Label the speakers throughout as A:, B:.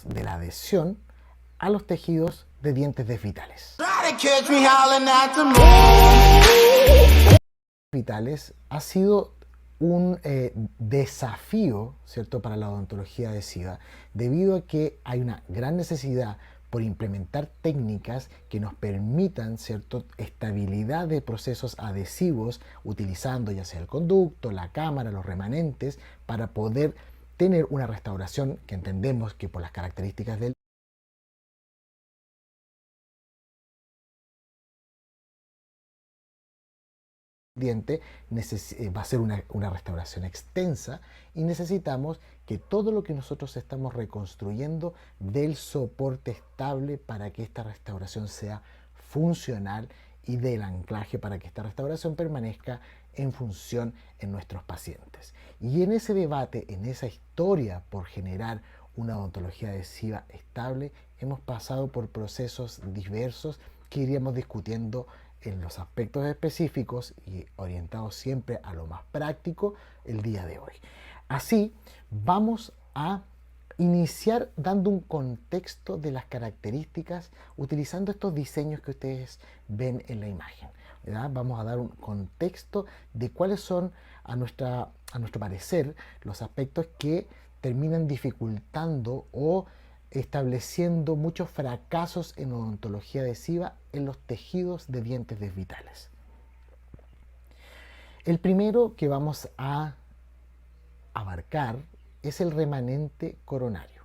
A: de la adhesión a los tejidos de dientes desvitales. Vitales ha sido un desafío, ¿cierto?, para la odontología adhesiva, debido a que hay una gran necesidad por implementar técnicas que nos permitan, ¿cierto?, estabilidad de procesos adhesivos, utilizando ya sea el conducto, la cámara, los remanentes, para poder tener una restauración que entendemos que por las características del diente va a ser una restauración extensa y necesitamos que todo lo que nosotros estamos reconstruyendo dé el soporte estable para que esta restauración sea funcional y del anclaje para que esta restauración permanezca en función en nuestros pacientes. Y en ese debate, en esa historia por generar una odontología adhesiva estable, hemos pasado por procesos diversos que iríamos discutiendo en los aspectos específicos y orientados siempre a lo más práctico el día de hoy. Así, vamos a iniciar dando un contexto de las características utilizando estos diseños que ustedes ven en la imagen, ¿verdad? Vamos a dar un contexto de cuáles son, a nuestro parecer, los aspectos que terminan dificultando o estableciendo muchos fracasos en odontología adhesiva en los tejidos de dientes desvitales. El primero que vamos a abarcar es el remanente coronario.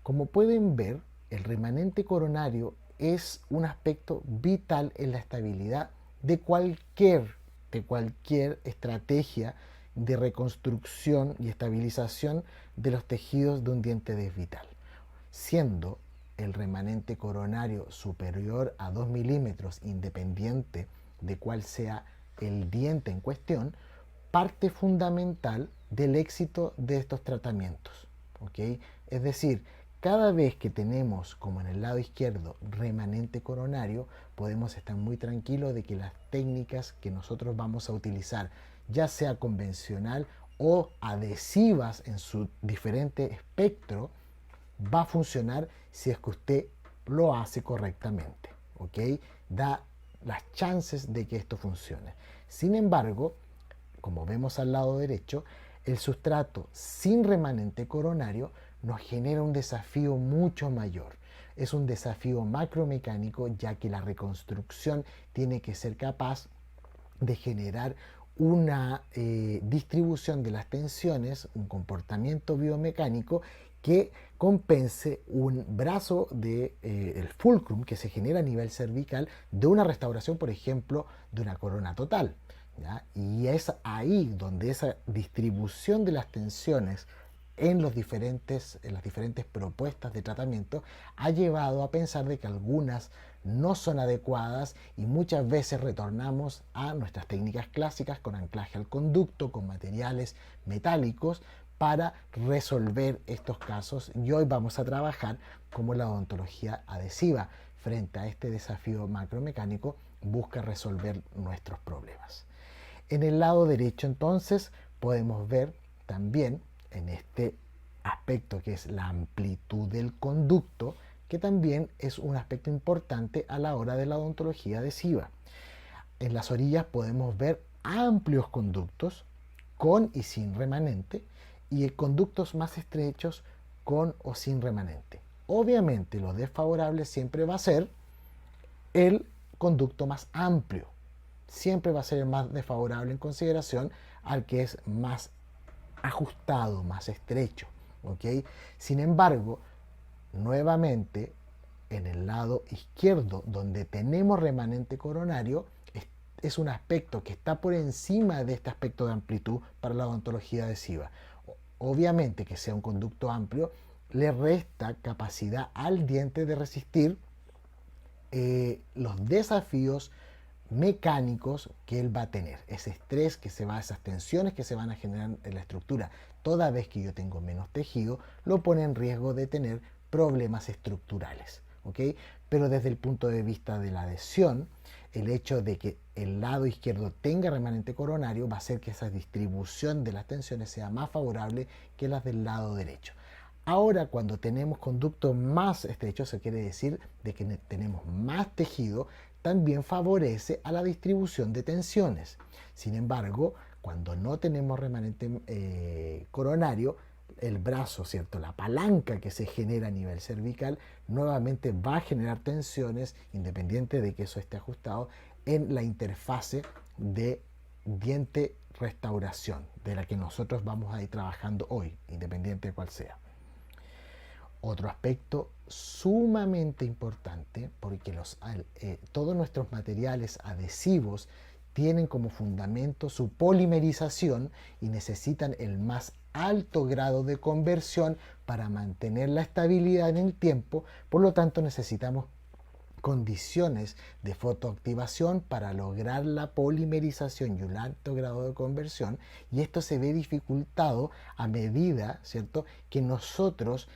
A: Como pueden ver, el remanente coronario es un aspecto vital en la estabilidad de cualquier estrategia de reconstrucción y estabilización de los tejidos de un diente desvital, siendo el remanente coronario superior a 2 milímetros, independiente de cuál sea el diente en cuestión, parte fundamental del éxito de estos tratamientos, ¿okay? Es decir, cada vez que tenemos, como en el lado izquierdo, remanente coronario, podemos estar muy tranquilos de que las técnicas que nosotros vamos a utilizar, ya sea convencional o adhesivas en su diferente espectro, va a funcionar si es que usted lo hace correctamente, ¿ok? Da las chances de que esto funcione. Sin embargo, como vemos al lado derecho, el sustrato sin remanente coronario nos genera un desafío mucho mayor. Es un desafío macromecánico, ya que la reconstrucción tiene que ser capaz de generar una distribución de las tensiones, un comportamiento biomecánico que compense un brazo de el fulcrum que se genera a nivel cervical de una restauración, por ejemplo, de una corona total, ¿ya? Y es ahí donde esa distribución de las tensiones en las diferentes propuestas de tratamiento ha llevado a pensar de que algunas no son adecuadas y muchas veces retornamos a nuestras técnicas clásicas con anclaje al conducto, con materiales metálicos para resolver estos casos, y hoy vamos a trabajar como la odontología adhesiva frente a este desafío macromecánico busca resolver nuestros problemas. En el lado derecho entonces podemos ver también en este aspecto que es la amplitud del conducto, que también es un aspecto importante a la hora de la odontología adhesiva. En las orillas podemos ver amplios conductos con y sin remanente y conductos más estrechos con o sin remanente. Obviamente lo desfavorable siempre va a ser el conducto más amplio. Siempre va a ser el más desfavorable en consideración al que es más ajustado, más estrecho, ¿ok? Sin embargo, nuevamente, en el lado izquierdo, donde tenemos remanente coronario, es un aspecto que está por encima de este aspecto de amplitud para la odontología adhesiva. Obviamente que sea un conducto amplio, le resta capacidad al diente de resistir los desafíos mecánicos que él va a tener, ese estrés que se va, esas tensiones que se van a generar en la estructura. Toda vez que yo tengo menos tejido, lo pone en riesgo de tener problemas estructurales, ¿ok? Pero desde el punto de vista de la adhesión, el hecho de que el lado izquierdo tenga remanente coronario va a hacer que esa distribución de las tensiones sea más favorable que las del lado derecho. Ahora, cuando tenemos conductos más estrechos, eso quiere decir de que tenemos más tejido, también favorece a la distribución de tensiones. Sin embargo, cuando no tenemos remanente coronario, el brazo, ¿cierto? La palanca que se genera a nivel cervical nuevamente va a generar tensiones, independiente de que eso esté ajustado, en la interfase de diente-restauración, de la que nosotros vamos a ir trabajando hoy, independiente de cuál sea. Otro aspecto sumamente importante, porque todos nuestros materiales adhesivos tienen como fundamento su polimerización y necesitan el más alto grado de conversión para mantener la estabilidad en el tiempo. Por lo tanto, necesitamos condiciones de fotoactivación para lograr la polimerización y un alto grado de conversión, y esto se ve dificultado a medida, ¿cierto?, que nosotros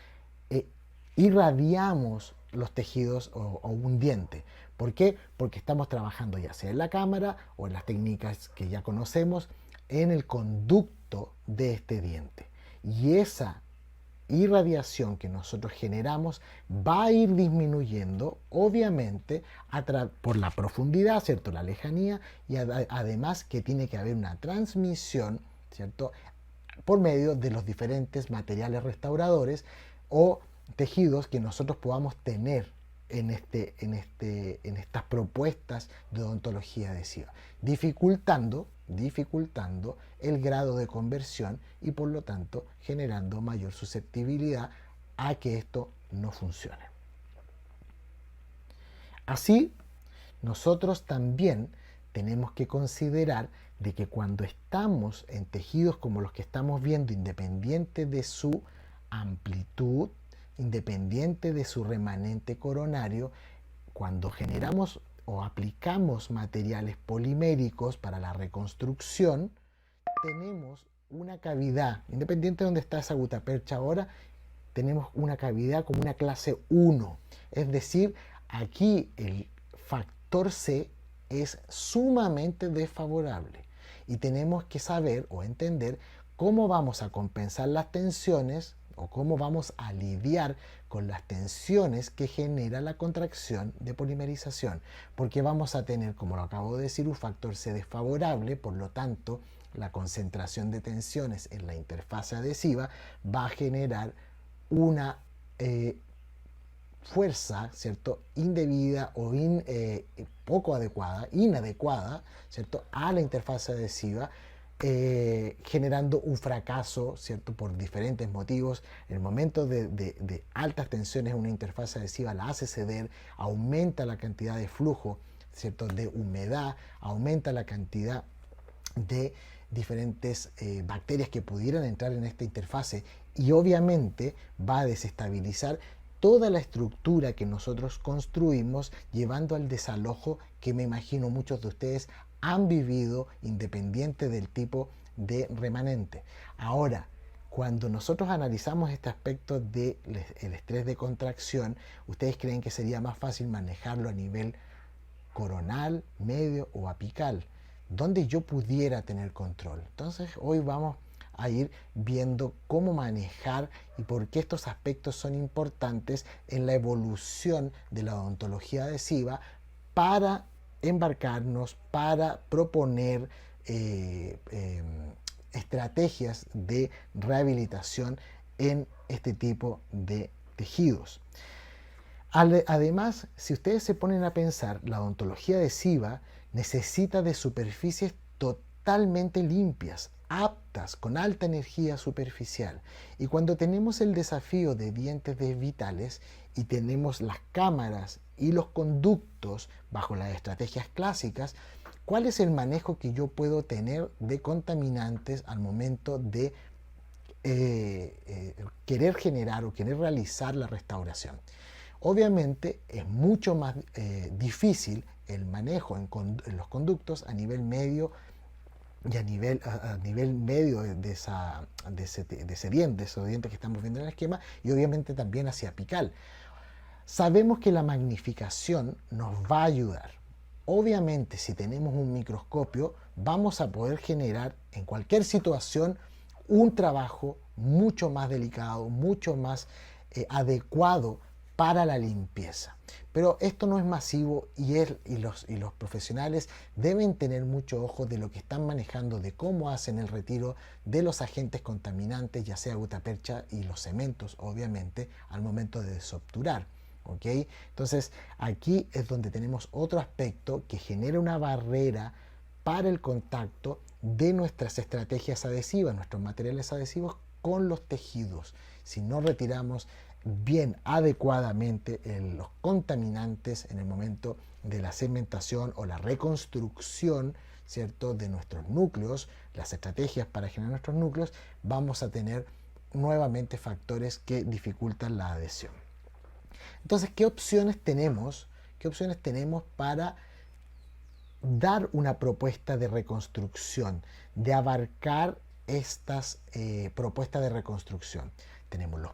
A: irradiamos los tejidos o un diente. ¿Por qué? Porque estamos trabajando ya sea en la cámara o en las técnicas que ya conocemos en el conducto de este diente. Y esa irradiación que nosotros generamos va a ir disminuyendo, obviamente, por la profundidad, ¿cierto? La lejanía, y además que tiene que haber una transmisión, ¿cierto?, por medio de los diferentes materiales restauradores o tejidos que nosotros podamos tener en estas propuestas de odontología adhesiva, dificultando el grado de conversión y por lo tanto generando mayor susceptibilidad a que esto no funcione. Así, nosotros también tenemos que considerar de que cuando estamos en tejidos como los que estamos viendo, independiente de su amplitud, independiente de su remanente coronario, cuando generamos o aplicamos materiales poliméricos para la reconstrucción, tenemos una cavidad, independiente de dónde está esa gutapercha ahora, tenemos una cavidad como una clase 1. Es decir, aquí el factor C es sumamente desfavorable y tenemos que saber o entender cómo vamos a compensar las tensiones o cómo vamos a lidiar con las tensiones que genera la contracción de polimerización, porque vamos a tener, como lo acabo de decir, un factor C desfavorable. Por lo tanto, la concentración de tensiones en la interfase adhesiva va a generar una fuerza, ¿cierto?, indebida o poco adecuada, inadecuada, ¿cierto?, a la interfaz adhesiva, generando un fracaso, ¿cierto?, por diferentes motivos. En el momento de altas tensiones, una interfaz adhesiva la hace ceder, aumenta la cantidad de flujo, ¿cierto?, de humedad, aumenta la cantidad de diferentes bacterias que pudieran entrar en esta interfase y obviamente va a desestabilizar toda la estructura que nosotros construimos, llevando al desalojo que me imagino muchos de ustedes han vivido, independiente del tipo de remanente. Ahora, cuando nosotros analizamos este aspecto del estrés de contracción, ¿ustedes creen que sería más fácil manejarlo a nivel coronal, medio o apical, donde yo pudiera tener control? Entonces, hoy vamos a ir viendo cómo manejar y por qué estos aspectos son importantes en la evolución de la odontología adhesiva para embarcarnos, para proponer estrategias de rehabilitación en este tipo de tejidos. Además, si ustedes se ponen a pensar, la odontología adhesiva necesita de superficies totalmente limpias, aptas, con alta energía superficial. Y cuando tenemos el desafío de dientes desvitales y tenemos las cámaras y los conductos bajo las estrategias clásicas, ¿cuál es el manejo que yo puedo tener de contaminantes al momento de querer generar o querer realizar la restauración? Obviamente es mucho más difícil el manejo en los conductos a nivel medio y a nivel medio de ese diente, de esos dientes que estamos viendo en el esquema, y obviamente también hacia apical. Sabemos que la magnificación nos va a ayudar. Obviamente, si tenemos un microscopio, vamos a poder generar en cualquier situación un trabajo mucho más delicado, mucho más adecuado para la limpieza. Pero esto no es masivo y los profesionales deben tener mucho ojo de lo que están manejando, de cómo hacen el retiro de los agentes contaminantes, ya sea gutapercha y los cementos, obviamente, al momento de desobturar. ¿Okay? Entonces, aquí es donde tenemos otro aspecto que genera una barrera para el contacto de nuestras estrategias adhesivas, nuestros materiales adhesivos con los tejidos. Si no retiramos bien adecuadamente los contaminantes en el momento de la cementación o la reconstrucción, ¿cierto?, de nuestros núcleos, las estrategias para generar nuestros núcleos, vamos a tener nuevamente factores que dificultan la adhesión. Entonces, ¿qué opciones tenemos? ¿Qué opciones tenemos para dar una propuesta de reconstrucción, de abarcar estas propuestas de reconstrucción? Tenemos los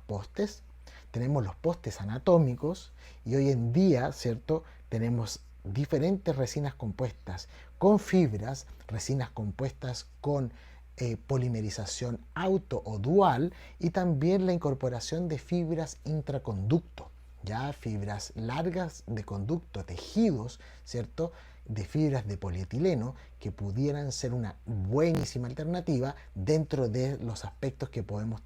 A: postes anatómicos y hoy en día, ¿cierto?, tenemos diferentes resinas compuestas con fibras, resinas compuestas con polimerización auto o dual y también la incorporación de fibras intraconducto, ya fibras largas de conducto, tejidos, ¿cierto?, de fibras de polietileno que pudieran ser una buenísima alternativa dentro de los aspectos que vamos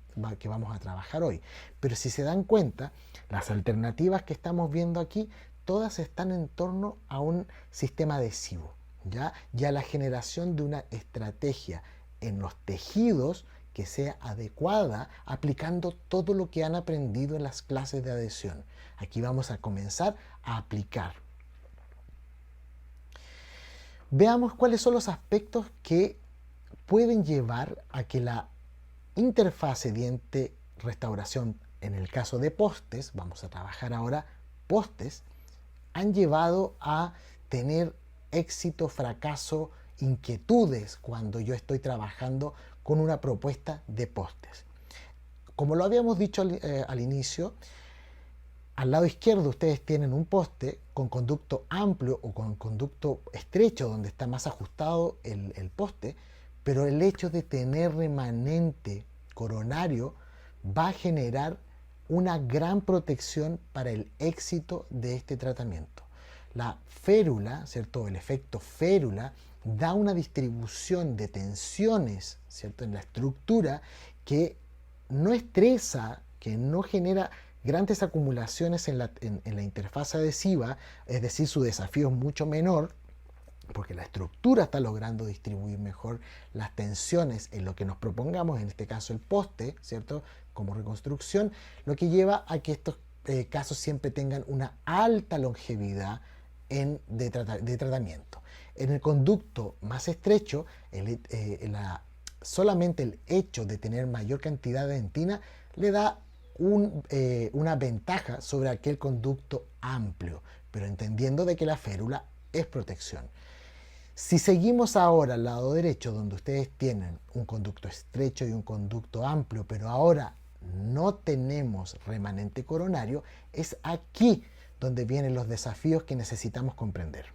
A: a trabajar hoy. Pero si se dan cuenta, las alternativas que estamos viendo aquí, todas están en torno a un sistema adhesivo, ¿ya? Y a la generación de una estrategia en los tejidos que sea adecuada, aplicando todo lo que han aprendido en las clases de adhesión. Aquí vamos a comenzar a aplicar. Veamos cuáles son los aspectos que pueden llevar a que la interfase diente-restauración, en el caso de postes, vamos a trabajar ahora postes, han llevado a tener éxito, fracaso, inquietudes cuando yo estoy trabajando con una propuesta de postes. Como lo habíamos dicho al inicio, al lado izquierdo ustedes tienen un poste con conducto amplio o con conducto estrecho donde está más ajustado el poste, pero el hecho de tener remanente coronario va a generar una gran protección para el éxito de este tratamiento. La férula, ¿cierto? El efecto férula da una distribución de tensiones, ¿cierto?, en la estructura que no estresa, que no genera grandes acumulaciones en la interfaz adhesiva, es decir, su desafío es mucho menor, porque la estructura está logrando distribuir mejor las tensiones en lo que nos propongamos, en este caso el poste, ¿cierto?, como reconstrucción, lo que lleva a que estos casos siempre tengan una alta longevidad de tratamiento. En el conducto más estrecho, solamente el hecho de tener mayor cantidad de dentina le da una ventaja sobre aquel conducto amplio, pero entendiendo de que la férula es protección. Si seguimos ahora al lado derecho, donde ustedes tienen un conducto estrecho y un conducto amplio, pero ahora no tenemos remanente coronario, es aquí donde vienen los desafíos que necesitamos comprender.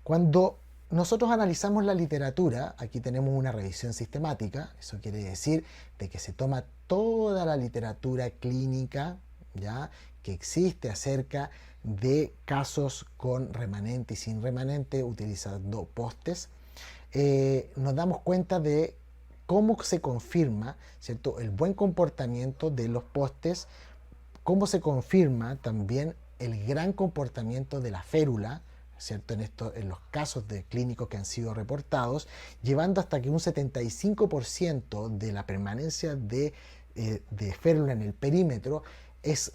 A: Cuando nosotros analizamos la literatura, aquí tenemos una revisión sistemática, eso quiere decir de que se toma toda la literatura clínica, ¿ya?, que existe acerca de casos con remanente y sin remanente utilizando postes. Nos damos cuenta de cómo se confirma, ¿cierto?, el buen comportamiento de los postes, cómo se confirma también el gran comportamiento de la férula, ¿cierto?, en los casos de clínicos que han sido reportados, llevando hasta que un 75% de la permanencia de férula en el perímetro es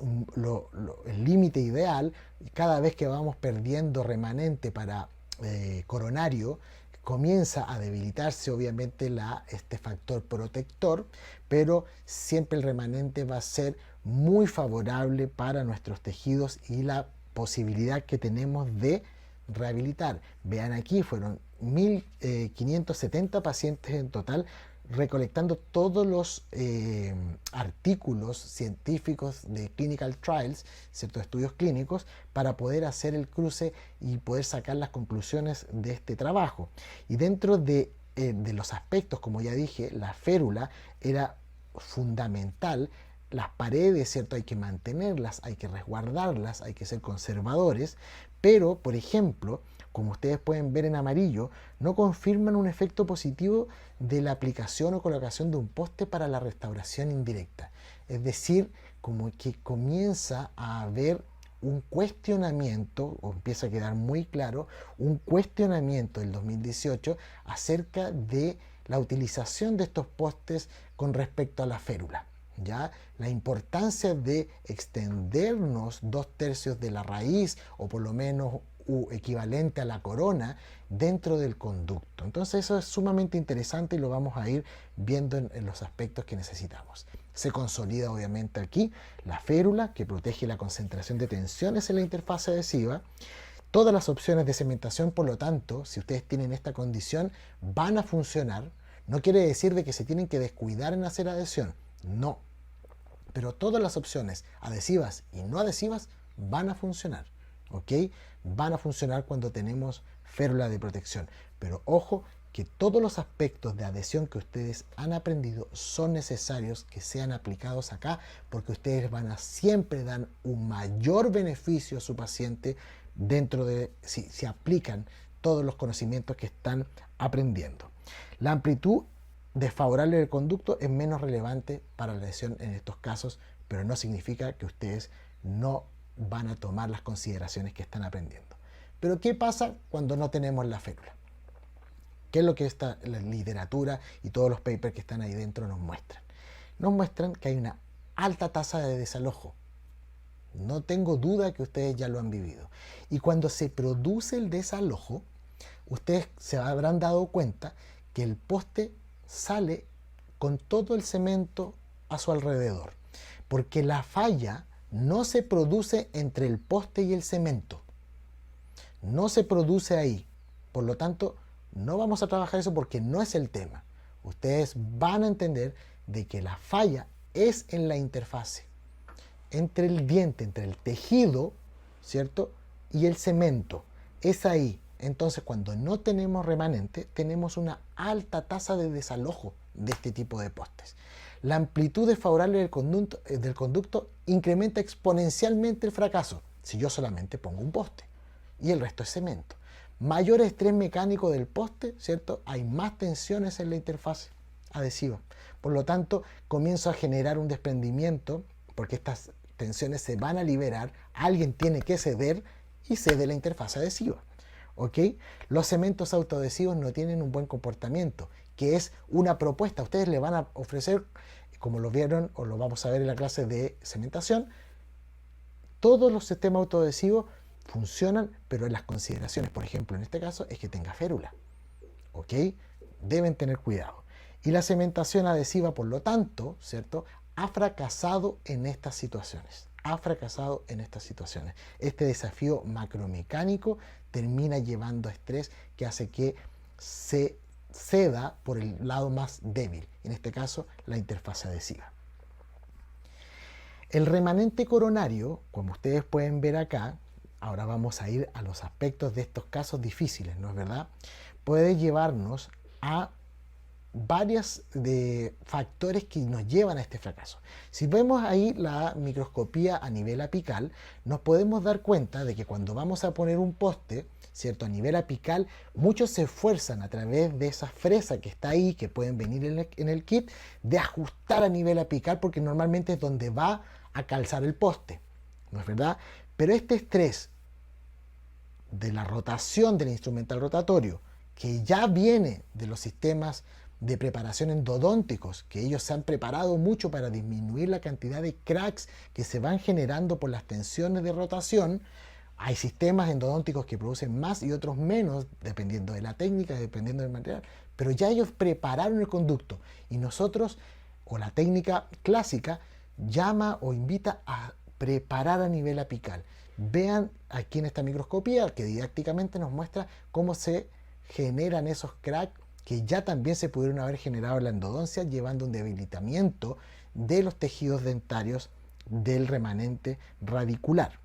A: el límite ideal. Cada vez que vamos perdiendo remanente para coronario, comienza a debilitarse obviamente este factor protector, pero siempre el remanente va a ser muy favorable para nuestros tejidos y la posibilidad que tenemos de rehabilitar. Vean aquí, fueron 1.570 pacientes en total, recolectando todos los artículos científicos de clinical trials, ciertos estudios clínicos, para poder hacer el cruce y poder sacar las conclusiones de este trabajo. Y dentro de los aspectos, como ya dije, la férula era fundamental. Las paredes, ¿cierto? Hay que mantenerlas, hay que resguardarlas, hay que ser conservadores, pero, por ejemplo, como ustedes pueden ver en amarillo, no confirman un efecto positivo de la aplicación o colocación de un poste para la restauración indirecta. Es decir, como que comienza a haber un cuestionamiento, o empieza a quedar muy claro, un cuestionamiento del 2018 acerca de la utilización de estos postes con respecto a la férula. ¿Ya? La importancia de extendernos 2/3 de la raíz, o por lo menos equivalente a la corona, dentro del conducto. Entonces eso es sumamente interesante y lo vamos a ir viendo en los aspectos que necesitamos. Se consolida obviamente aquí la férula, que protege la concentración de tensiones en la interfaz adhesiva. Todas las opciones de cementación, por lo tanto, si ustedes tienen esta condición, van a funcionar. No quiere decir de que se tienen que descuidar en hacer adhesión. No. Pero todas las opciones adhesivas y no adhesivas van a funcionar. ¿Ok? Van a funcionar cuando tenemos férula de protección. Pero ojo, que todos los aspectos de adhesión que ustedes han aprendido son necesarios que sean aplicados acá, porque ustedes van a siempre dar un mayor beneficio a su paciente dentro de si aplican todos los conocimientos que están aprendiendo. La amplitud desfavorable del conducto es menos relevante para la adhesión en estos casos, pero no significa que ustedes no van a tomar las consideraciones que están aprendiendo. Pero ¿qué pasa cuando no tenemos la férula? ¿Qué es lo que la literatura y todos los papers que están ahí dentro nos muestran? Nos muestran que hay una alta tasa de desalojo. No tengo duda que ustedes ya lo han vivido. Y cuando se produce el desalojo, ustedes se habrán dado cuenta que el poste sale con todo el cemento a su alrededor. Porque la falla no se produce entre el poste y el cemento. No se produce ahí. Por lo tanto, no vamos a trabajar eso porque no es el tema. Ustedes van a entender de que la falla es en la interfase, entre el diente, entre el tejido, ¿cierto? Y el cemento. Es ahí. Entonces, cuando no tenemos remanente, tenemos una alta tasa de desalojo de este tipo de postes. La amplitud desfavorable del conducto incrementa exponencialmente el fracaso si yo solamente pongo un poste y el resto es cemento. Mayor estrés mecánico del poste, ¿cierto? Hay más tensiones en la interfaz adhesiva. Por lo tanto, comienzo a generar un desprendimiento porque estas tensiones se van a liberar. Alguien tiene que ceder y cede la interfaz adhesiva. ¿Ok? Los cementos autoadhesivos no tienen un buen comportamiento, que es una propuesta. Ustedes le van a ofrecer, como lo vieron o lo vamos a ver en la clase de cementación, todos los sistemas autoadhesivos funcionan, pero en las consideraciones, por ejemplo, en este caso, es que tenga férula. ¿Ok? Deben tener cuidado. Y la cementación adhesiva, por lo tanto, ¿cierto?, ha fracasado en estas situaciones. Ha fracasado en estas situaciones. Este desafío macromecánico termina llevando a estrés que hace que se ceda por el lado más débil, en este caso, la interfaz adhesiva. El remanente coronario, como ustedes pueden ver acá, ahora vamos a ir a los aspectos de estos casos difíciles, ¿no es verdad? Puede llevarnos a varios factores que nos llevan a este fracaso. Si vemos ahí la microscopía a nivel apical, nos podemos dar cuenta de que cuando vamos a poner un poste, ¿cierto?, a nivel apical, muchos se esfuerzan a través de esa fresa que está ahí, que pueden venir en el kit, de ajustar a nivel apical, porque normalmente es donde va a calzar el poste, ¿no es verdad? Pero este estrés de la rotación del instrumental rotatorio, que ya viene de los sistemas de preparación endodónticos, que ellos se han preparado mucho para disminuir la cantidad de cracks que se van generando por las tensiones de rotación. Hay sistemas endodónticos que producen más y otros menos, dependiendo de la técnica, dependiendo del material, pero ya ellos prepararon el conducto y nosotros, o la técnica clásica, llama o invita a preparar a nivel apical. Vean aquí en esta microscopía que didácticamente nos muestra cómo se generan esos cracks que ya también se pudieron haber generado en la endodoncia, llevando un debilitamiento de los tejidos dentarios del remanente radicular.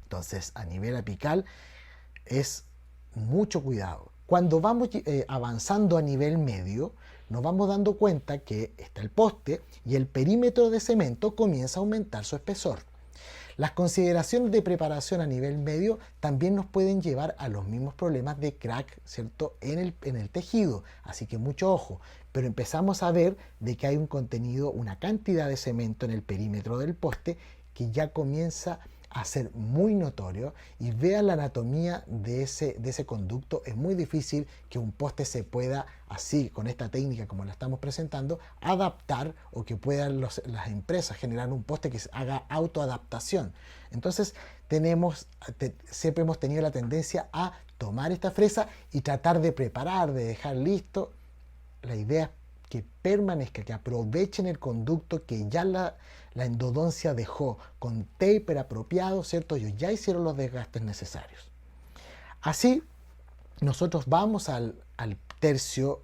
A: Entonces, a nivel apical es mucho cuidado. Cuando vamos avanzando a nivel medio, nos vamos dando cuenta que está el poste y el perímetro de cemento comienza a aumentar su espesor. Las consideraciones de preparación a nivel medio también nos pueden llevar a los mismos problemas de crack, ¿cierto?, en el tejido, así que mucho ojo. Pero empezamos a ver de que hay un contenido, una cantidad de cemento en el perímetro del poste que ya comienza a ser muy notorio, y vean la anatomía de ese conducto. Es muy difícil que un poste se pueda, así, con esta técnica como la estamos presentando, adaptar, o que puedan las empresas generar un poste que haga autoadaptación. Entonces siempre hemos tenido la tendencia a tomar esta fresa y tratar de preparar, de dejar listo. La idea es que permanezca, que aprovechen el conducto que ya la endodoncia dejó, con taper apropiado, ¿cierto? Ellos ya hicieron los desgastes necesarios. Así, nosotros vamos al tercio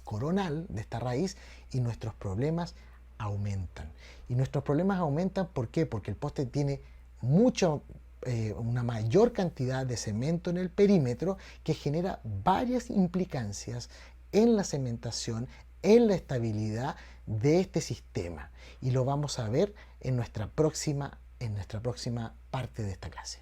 A: coronal de esta raíz y nuestros problemas aumentan. Y nuestros problemas aumentan, ¿por qué? Porque el poste tiene una mayor cantidad de cemento en el perímetro, que genera varias implicancias en la cementación, en la estabilidad de este sistema. Y lo vamos a ver en nuestra próxima parte de esta clase.